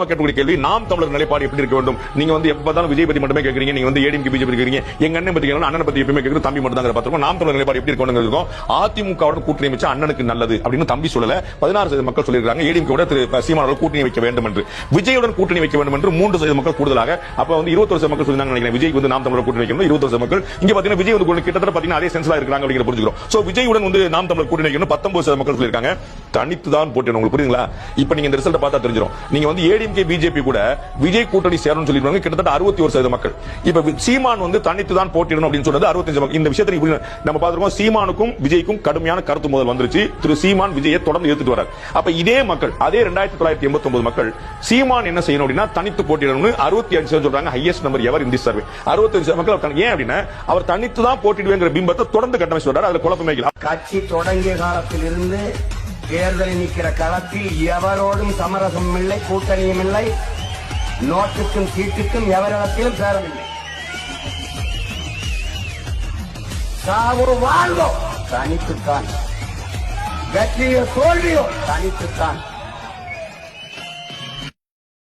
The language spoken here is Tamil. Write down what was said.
கேட்கக்கூடிய கேள்வி, நாம் தமிழர் நிலைப்பாடு எப்படி இருக்க வேண்டும்? நீங்க வந்து எப்ப பார்த்தாலும் விஜய் பத்தி மட்டுமே கேக்குறீங்க, நீங்க வந்து ஏடிஎம்கே பிஜேபி கேக்குறீங்க. எங்க அண்ணன் பத்தி கேட்கணும், அண்ணன் பத்தி எப்பவுமே கேக்குறது தம்பி மட்டும் தான் பார்த்திருக்கோம். நாம் தமிழர் நிலைப்பாடு எப்படி இருக்கணும்? அதிமுகவுடன் கூட்டணி வச்சா அண்ணனுக்கு நல்லது அப்படின்னு தம்பி சொல்லல. 16% மக்கள் சொல்லியிருக்காங்க. ஏடிஎம்கே திரு சீமானோட கூட்டணி வைக்க வேண்டும் என்று, விஜயுடன் கூட்டணி வைக்க வேண்டும் என்று 3% மக்கள் கூடுதலாக. அப்ப வந்து 21% மக்கள் சொல்லிருந்தாங்க நினைக்கிறேன். விஜய் வந்து நாம் தமிழர் கூட்டணி வைக்கணும் 21% மக்கள். இங்க பாத்தீங்கன்னா விஜய் வந்து கிட்டத்தட்ட பாத்தீங்கன்னா அதே சென்ஸ்ல இருக்காங்க அப்படிங்கிற புரிஞ்சுக்கிறோம். சோ விஜயுடன் வந்து நாம் தமிழர் கூட்டணி வைக்கணும் 19% மக்கள் சொல்லிருக்காங்க. தனித்து தான் போட்டி. உங்களுக்கு புரியுங்களா? இப்ப நீங்க இந்த ரிசல்ட் பார்த்தா தெரிஞ்சிடும். நீங்க வந்து ஏடிஎம்கே பிஜேபி கூட விஜய் கூட்டணி சேரணும்னு சொல்லிருக்காங்க கிட்டத்தட்ட 61% மக்கள். இப்ப சீமான் வந்து தனித்து தான் போட்டிடணும் அப்படின்னு சொன்னது 65 மக்கள். இந்த விஷயத்தை நம்ம பார்த்திருக்கோம். சீமானுக்கும் விஜய்க்கும் கடுமையான கருத்து மோதல் வந்துருச்சு. திரு சீமான் விஜயை தொடர்ந்து எதிர்த்துட்டு வரார். அப்ப இதே மக்கள், அதே 2989 மக்கள் சீமான் என்ன செய்யணும் அப்படின்னா தனித்து போட்டிடணும்னு 65% சொல்றாங்க. Highest number ever in this survey. 65% மக்கள். ஏன் அப்படின்னா அவர் தனித்து தான் போட்டிடுவேங்கிற பிம்பத்தை தொடர்ந்து கட்டமைச்சு வர்றார். அதுல குழப்பமே இல்லை. கட்சி தொடங்கிய காலத்தில் இருந்து தேர்தலில் நிற்கிற களத்தில் எவரோடும் சமரசம் இல்லை, கூட்டணியும் இல்லை, நோட்டுக்கும் சீட்டுக்கும் எவரிடத்திலும் சேரவில்லை. சாவோ வாழ்வோ தனித்துத்தான், வெற்றியோ தோல்வியோ தனித்துத்தான்.